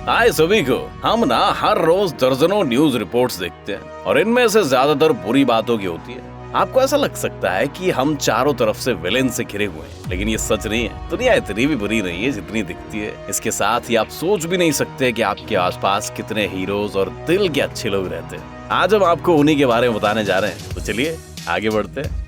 हाय सभी को। हम ना हर रोज दर्जनों न्यूज रिपोर्ट्स देखते हैं और इनमें से ज्यादातर बुरी बातों की होती है। आपको ऐसा लग सकता है कि हम चारों तरफ से विलेन से घिरे हुए हैं, लेकिन ये सच नहीं है। दुनिया इतनी भी बुरी नहीं है जितनी दिखती है। इसके साथ ही आप सोच भी नहीं सकते कि आपके आसपास कितने हीरोज और दिल के अच्छे लोग रहते हैं। आज हम आपको उन्हीं के बारे में बताने जा रहे हैं, तो चलिए आगे बढ़ते हैं।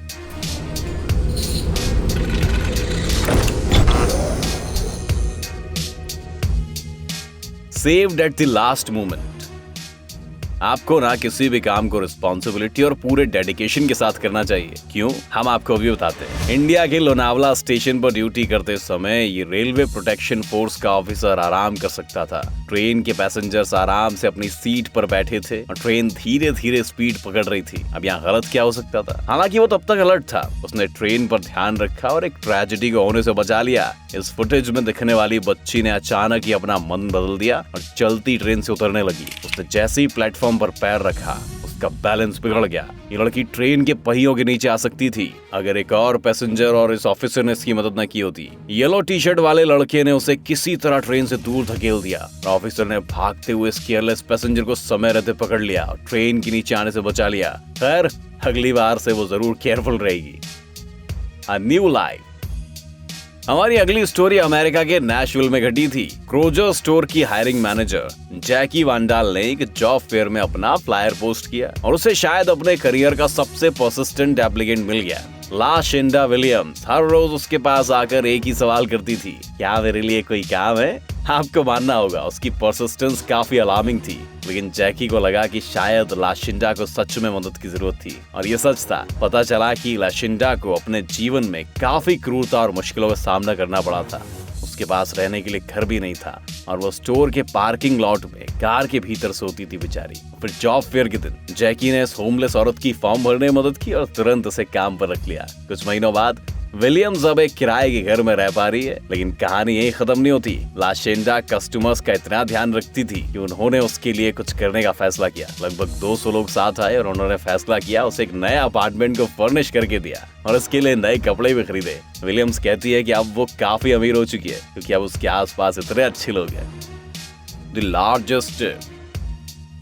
Saved at the last moment. आपको ना किसी भी काम को रिस्पॉन्सिबिलिटी और पूरे डेडिकेशन के साथ करना चाहिए। क्यों? हम आपको अभी बताते हैं। इंडिया के लोनावला स्टेशन पर ड्यूटी करते समय ये रेलवे प्रोटेक्शन फोर्स का ऑफिसर आराम कर सकता था। ट्रेन के पैसेंजर्स आराम से अपनी सीट पर बैठे थे और ट्रेन धीरे धीरे स्पीड पकड़ रही थी। अब यहाँ गलत क्या हो सकता था? हालांकि वो तब तक अलर्ट था। उसने ट्रेन पर ध्यान रखा और एक ट्रेजेडी को होने से बचा लिया। इस फुटेज में दिखने वाली बच्ची ने अचानक ही अपना मन बदल दिया और चलती ट्रेन से उतरने लगी। उसने जैसे ही प्लेटफॉर्म पर पैर रखा, उसका बैलेंस बिगड़ गया। ये लड़की ट्रेन के पहियों के नीचे आ सकती थी अगर एक और पैसेंजर और इस ऑफिसर ने इसकी मदद न की होती। येलो टी शर्ट वाले लड़के ने उसे किसी तरह ट्रेन से दूर धकेल दिया और ऑफिसर ने भागते हुए इस केयरलेस पैसेंजर को समय रहते पकड़ लिया और ट्रेन के नीचे आने से बचा लिया। खैर, अगली बार से वो जरूर केयरफुल रहेगी। A new life. हमारी अगली स्टोरी अमेरिका के नैशविल में घटी थी। क्रोजर स्टोर की हायरिंग मैनेजर जैकी वांडाल ने एक जॉब फेयर में अपना फ्लायर पोस्ट किया और उसे शायद अपने करियर का सबसे परसिस्टेंट एप्लीकेंट मिल गया। लाशिंडा विलियम्स हर रोज उसके पास आकर एक ही सवाल करती थी, क्या मेरे लिए कोई काम है? आपको मानना होगा उसकी परसिस्टेंस काफी अलार्मिंग थी, लेकिन जैकी को लगा कि शायद लाशिंडा को सच में मदद की जरूरत थी। और ये सच था। पता चला कि लाशिंडा को अपने जीवन में काफी क्रूरता और मुश्किलों का सामना करना पड़ा था। उसके पास रहने के लिए घर भी नहीं था और वो स्टोर के पार्किंग लॉट में कार के भीतर सोती थी बेचारी। फिर जॉब फेयर के दिन जैकी ने इस होमलेस औरत की फॉर्म भरने में मदद की और तुरंत उसे काम पर रख लिया। कुछ महीनों बाद विलियम्स अब एक किराए के घर में रह पा रही है, लेकिन कहानी यही खत्म नहीं होती। लाशिंडा कस्टमर्स का इतना ध्यान रखती थी कि उन्होंने उसके लिए कुछ करने का फैसला किया। लगभग 200 लोग साथ आए और उन्होंने फैसला किया उसे एक नया अपार्टमेंट को फर्निश करके दिया और इसके लिए नए कपड़े भी खरीदे। विलियम्स कहती है कि अब वो काफी अमीर हो चुकी है क्योंकि अब उसके आसपास इतने अच्छे लोग हैं। The largest.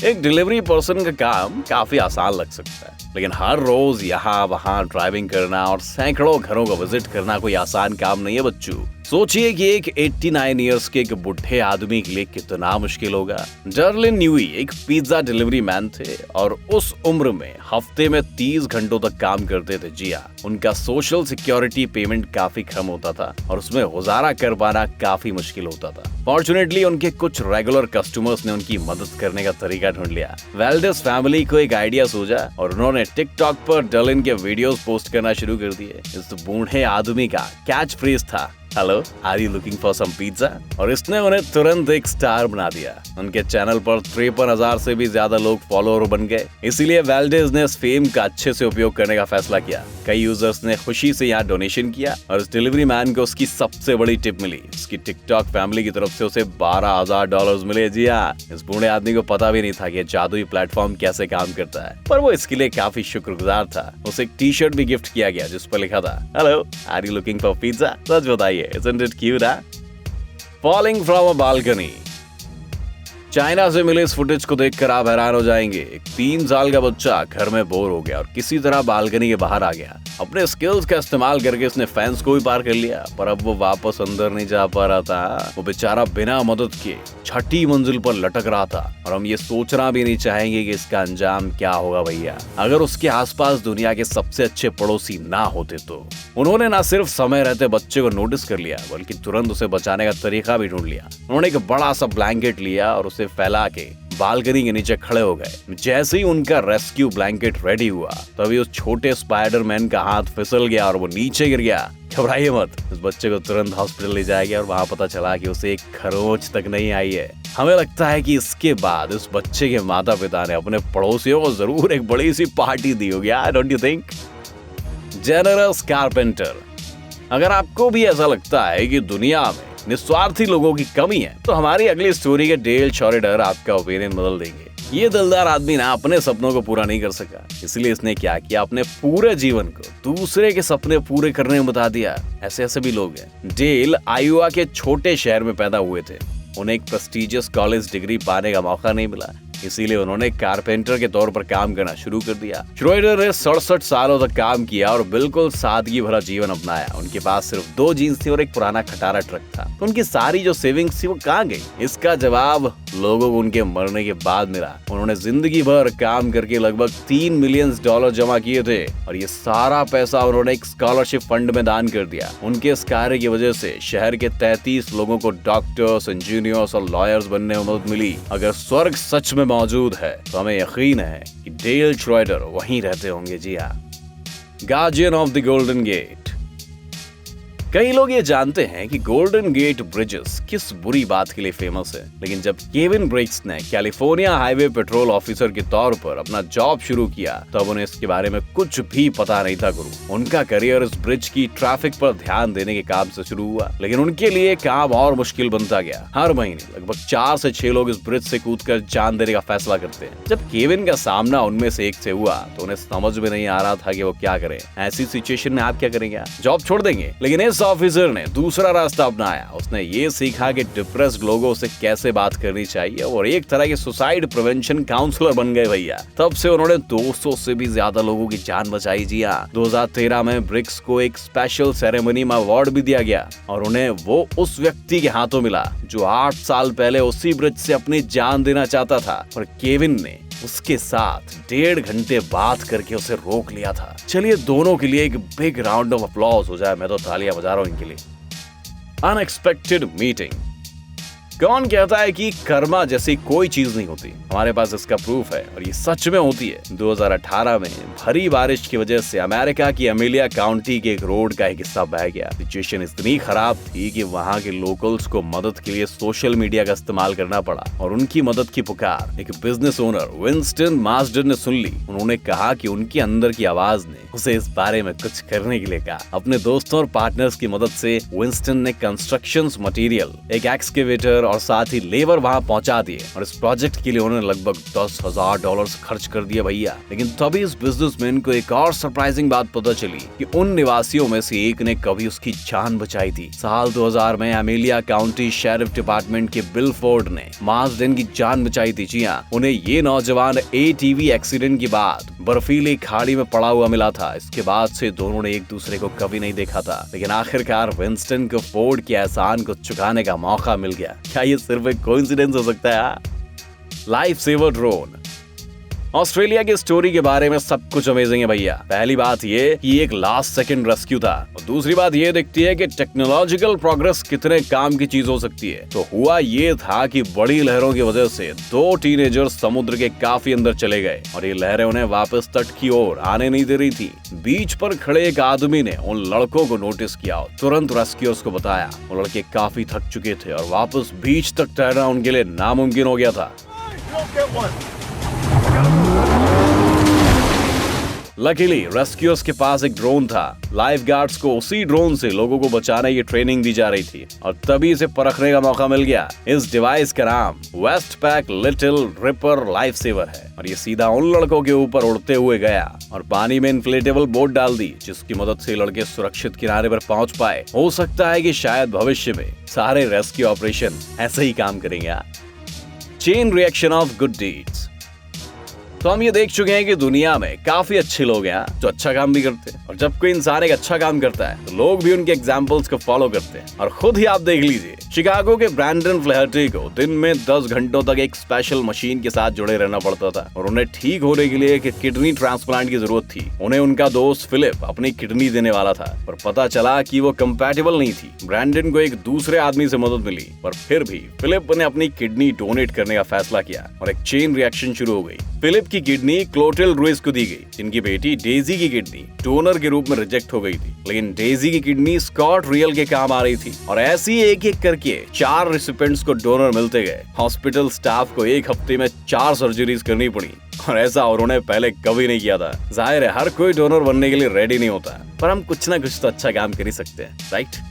एक डिलीवरी पर्सन का काम काफी आसान लग सकता है, लेकिन हर रोज यहाँ वहाँ ड्राइविंग करना और सैकड़ों घरों का विजिट करना कोई आसान काम नहीं है बच्चों। सोचिए कि एक 89 इयर्स के एक बुढ़े आदमी के लिए कितना मुश्किल होगा। डर्लिन न्यूई एक पिज्जा डिलीवरी मैन थे और उस उम्र में हफ्ते में 30 घंटों तक काम करते थे। जी हाँ, उनका सोशल सिक्योरिटी पेमेंट काफी कम होता था और उसमें गुजारा कर पाना काफी मुश्किल होता था। फॉर्चुनेटली उनके कुछ रेगुलर कस्टमर्स ने उनकी मदद करने का तरीका ढूंढ लिया। वेल्डेस फैमिली को एक आइडिया सूझा और उन्होंने टिकटॉक पर डर्लिन के वीडियोस पोस्ट करना शुरू कर दिए। इस बूढ़े आदमी का कैच फ्रेज था, hello, are you looking for some pizza? और इसने उन्हें तुरंत एक स्टार बना दिया। उनके चैनल पर 53,000 से भी ज्यादा लोग फॉलोअर बन गए। इसीलिए वेल्डेस ने इस फेम का अच्छे से उपयोग करने का फैसला किया। कई यूजर्स ने खुशी से यहाँ डोनेशन किया और इस डिलीवरी मैन को उसकी सबसे बड़ी टिप मिली। उसकी टिकटॉक फैमिली की तरफ से उसे $12,000 मिले। जी हाँ, इस बूढ़े आदमी को पता भी नहीं था कि जादुई प्लेटफॉर्म कैसे काम करता है, पर वो इसके लिए काफी शुक्रगुजार था। उसे एक टी शर्ट भी गिफ्ट किया गया जिस पर लिखा था, hello, are you looking for pizza? सच बताइए, isn't it cute, huh? Falling from a balcony। China से मिले इस फुटेज को देखकर आप हैरान हो जाएंगे। एक 3 साल का बच्चा घर में बोर हो गया और किसी तरह बालकनी के बाहर आ गया। अपने स्किल्स का इस्तेमाल करके इसने फेंस को भी पार कर लिया, पर अब वो वापस अंदर नहीं जा पा रहा था। वो बेचारा बिना मदद के 6ठी मंजिल पर लटक रहा था और हम ये सोचना भी नहीं चाहेंगे कि इसका अंजाम क्या होगा भैया, अगर उसके आसपास दुनिया के सबसे अच्छे पड़ोसी ना होते तो। उन्होंने ना सिर्फ समय रहते बच्चे को नोटिस कर लिया, बल्कि तुरंत उसे बचाने का तरीका भी ढूंढ लिया। उन्होंने एक बड़ा सा ब्लैंकेट लिया और उसे फैला के बालकनी के नीचे खड़े हो गए। जैसे ही उनका रेस्क्यू ब्लैंकेट रेडी हुआ, तभी उस छोटे स्पाइडरमैन का हाथ फिसल गया और वो नीचे गिर गया। घबराइए मत, उस बच्चे को तुरंत हॉस्पिटल ले जाया गया और वहाँ पता चला कि उसे एक खरोंच तक नहीं आई है। हमें लगता है कि इसके बाद उस बच्चे के माता पिता ने अपने पड़ोसियों को जरूर एक बड़ी सी पार्टी दी होगी, don't you think? Generous carpenter. अगर आपको भी ऐसा लगता है कि दुनिया में निस्वार्थी लोगों की कमी है, तो हमारी अगली स्टोरी के डेल शोरिडर आपका ओपिनियन बदल देंगे। ये दिलदार आदमी ना अपने सपनों को पूरा नहीं कर सका, इसलिए इसने क्या किया, अपने पूरे जीवन को दूसरे के सपने पूरे करने में बता दिया। ऐसे भी लोग हैं। डेल आयोवा के छोटे शहर में पैदा हुए थे। उन्हें एक प्रेस्टिजियस कॉलेज डिग्री पाने का मौका नहीं मिला, इसीलिए उन्होंने कारपेंटर के तौर पर काम करना शुरू कर दिया। श्रोएडर ने 67 सालों तक काम किया और बिल्कुल सादगी भरा जीवन अपनाया। उनके पास सिर्फ 2 जीन्स थी और एक पुराना खटारा ट्रक था। तो उनकी सारी जो सेविंग्स थी वो कहाँ गई? इसका जवाब लोगों को उनके मरने के बाद मिला। उन्होंने जिंदगी भर काम करके लगभग $3 मिलियन जमा किए थे और ये सारा पैसा उन्होंने एक स्कॉलरशिप फंड में दान कर दिया। उनके इस कार्य की वजह से शहर के 33 लोगों को डॉक्टर्स, इंजीनियर्स और लॉयर्स बनने में मदद मिली। अगर स्वर्ग सच में मौजूद है तो हमें यकीन है कि डेल श्रोएडर वहीं रहते होंगे। जी हाँ, guardian of the Golden Gate. कई लोग ये जानते हैं कि गोल्डन गेट ब्रिजेस किस बुरी बात के लिए फेमस है, लेकिन जब केविन ब्रिग्स ने कैलिफोर्निया हाईवे पेट्रोल ऑफिसर के तौर पर अपना जॉब शुरू किया तब उन्हें इसके बारे में कुछ भी पता नहीं था। गुरु, उनका करियर इस ब्रिज की ट्रैफिक पर ध्यान देने के काम से शुरू हुआ, लेकिन उनके लिए काम और मुश्किल बनता गया। हर महीने लगभग 4 से 6 लोग इस ब्रिज से कूदकर जान देने का फैसला करते हैं। जब केविन का सामना उनमें से एक से हुआ तो उन्हें समझ में नहीं आ रहा था कि वो क्या करें। ऐसी सिचुएशन में आप क्या करेंगे? जॉब छोड़ देंगे? लेकिन इस ऑफिसर ने दूसरा रास्ता अपनाया। उसने ये सीखा कि डिप्रेस्ड लोगों से कैसे बात करनी चाहिए और एक तरह के सुसाइड प्रिवेंशन काउंसलर बन गए भैया। तब से उन्होंने 200 से भी ज्यादा लोगों की जान बचाई। जी हाँ, 2013 में ब्रिग्स को एक स्पेशल सेरेमनी में अवार्ड भी दिया गया और उन्हें वो उस व्यक्ति के हाथों मिला जो 8 साल पहले उसी ब्रिज से अपनी जान देना चाहता था, और केविन ने उसके साथ 1.5 घंटे बात करके उसे रोक लिया था। चलिए दोनों के लिए एक बिग राउंड ऑफ अप्लॉज हो जाए। मैं तो तालियां बजा रहा हूं इनके लिए। Unexpected meeting. कौन कहता है कि कर्मा जैसी कोई चीज नहीं होती? हमारे पास इसका प्रूफ है और ये सच में होती है। 2018 में भारी बारिश की वजह से अमेरिका की एमिलिया काउंटी के एक रोड का एक हिस्सा बह गया। सिचुएशन इतनी खराब थी कि वहाँ के लोकल्स को मदद के लिए सोशल मीडिया का इस्तेमाल करना पड़ा और उनकी मदद की पुकार एक बिजनेस ओनर विंस्टन मार्सडन ने सुन ली। उन्होंने कहा कि उनके अंदर की आवाज ने उसे इस बारे में कुछ करने के लिए कहा। अपने दोस्तों और पार्टनर्स की मदद से विंस्टन ने कंस्ट्रक्शन मटेरियल, एक एक्सकेवेटर और साथ ही लेबर वहां पहुंचा दिए और इस प्रोजेक्ट के लिए उन्होंने लगभग $10,000 खर्च कर दिए भैया। लेकिन तभी इस बिजनेसमैन को एक और सरप्राइजिंग बात पता चली कि उन निवासियों में से एक ने कभी उसकी जान बचाई थी। साल 2000 में एमिलिया काउंटी शेरिफ डिपार्टमेंट के बिल फोर्ड ने मार्सडन की जान बचाई थी। जी हाँ, उन्हें ये नौजवान ATV एक्सीडेंट के बाद बर्फीली खाड़ी में पड़ा हुआ मिला था। इसके बाद से दोनों ने एक दूसरे को कभी नहीं देखा था, लेकिन आखिरकार विंस्टन को फोर्ड के एहसान को चुकाने का मौका मिल गया। क्या ये सिर्फ एक कोइंसिडेंस हो सकता है? Life saver drone. ऑस्ट्रेलिया की स्टोरी के बारे में सब कुछ अमेजिंग है भैया। पहली बात ये कि एक लास्ट सेकंड रेस्क्यू था और दूसरी बात ये दिखती है कि टेक्नोलॉजिकल प्रोग्रेस कितने काम की चीज हो सकती है। तो हुआ ये था कि बड़ी लहरों की वजह से 2 टीनेजर्स समुद्र के काफी अंदर चले गए और ये लहरें उन्हें वापस तट की ओर आने नहीं दे रही थी। बीच पर खड़े एक आदमी ने उन लड़कों को नोटिस किया और तुरंत रेस्क्यूअर्स को बताया। वो लड़के काफी थक चुके थे और वापस बीच तक तैरना उनके लिए नामुमकिन हो गया था। लकीली रेस्क्यूअर्स के पास एक ड्रोन था। लाइफ गार्ड्स को उसी ड्रोन से लोगों को बचाने की ट्रेनिंग दी जा रही थी और तभी इसे परखने का मौका मिल गया। इस डिवाइस का नाम Westpac Little Ripper life saver है और ये सीधा उन लड़कों के ऊपर उड़ते हुए गया और पानी में इन्फ्लेटेबल बोट डाल दी, जिसकी मदद से लड़के सुरक्षित किनारे पर पहुंच पाए। हो सकता है कि शायद भविष्य में सारे रेस्क्यू ऑपरेशन ऐसे ही काम करेंगे। Chain reaction of good deeds. तो हम ये देख चुके हैं कि दुनिया में काफी अच्छे लोग हैं जो अच्छा काम भी करते हैं और जब कोई इंसान एक अच्छा काम करता है तो लोग भी उनके एग्जाम्पल्स को फॉलो करते हैं। और खुद ही आप देख लीजिए, शिकागो के ब्रैंडन फ्लैहर्टी को दिन में 10 घंटों तक एक स्पेशल मशीन के साथ जुड़े रहना पड़ता था और उन्हें ठीक होने के लिए एक किडनी ट्रांसप्लांट की जरूरत थी। उन्हें उनका दोस्त फिलिप अपनी किडनी देने वाला था पर पता चला कि वो कंपैटिबल नहीं थी। ब्रैंडन को एक दूसरे आदमी से मदद मिली पर फिर भी फिलिप ने अपनी किडनी डोनेट करने का फैसला किया और एक चेन रिएक्शन शुरू हो गई। फिलिप की किडनी क्लोटेल रुइस को दी गई, जिनकी बेटी डेजी की किडनी डोनर के रूप में रिजेक्ट हो गई थी, लेकिन डेजी की किडनी स्कॉट रियल के काम आ रही थी और ऐसे ही एक एक करके 4 रेसिपिएंट्स को डोनर मिलते गए। हॉस्पिटल स्टाफ को 1 हफ्ते में 4 सर्जरीज करनी पड़ी और ऐसा उन्होंने पहले कभी नहीं किया था। जाहिर है हर कोई डोनर बनने के लिए रेडी नहीं होता, पर हम कुछ ना कुछ तो अच्छा काम कर ही सकते हैं, राइट?